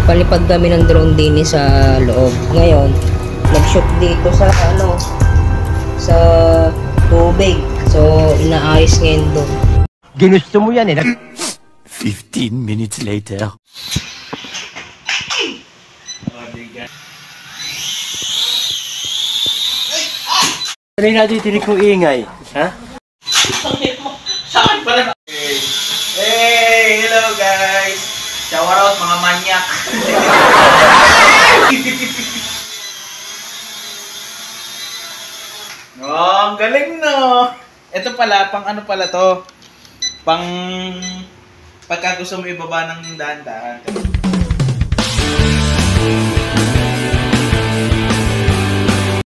Palipad kami ng drone din sa loob. Ngayon, nag-shoot dito sa sa tubig. So, inaayos ngayon doon. Ginusto mo yan eh. 15 minutes later. Ano yung natitinig kong ingay? Ha? Saan pala? Hey, hello guys! Shower out mga manyak! Oh, ang galing no! Ito pala, pang ano pala to? Pang pagka gusto mo ibaba ng dahan-dahan.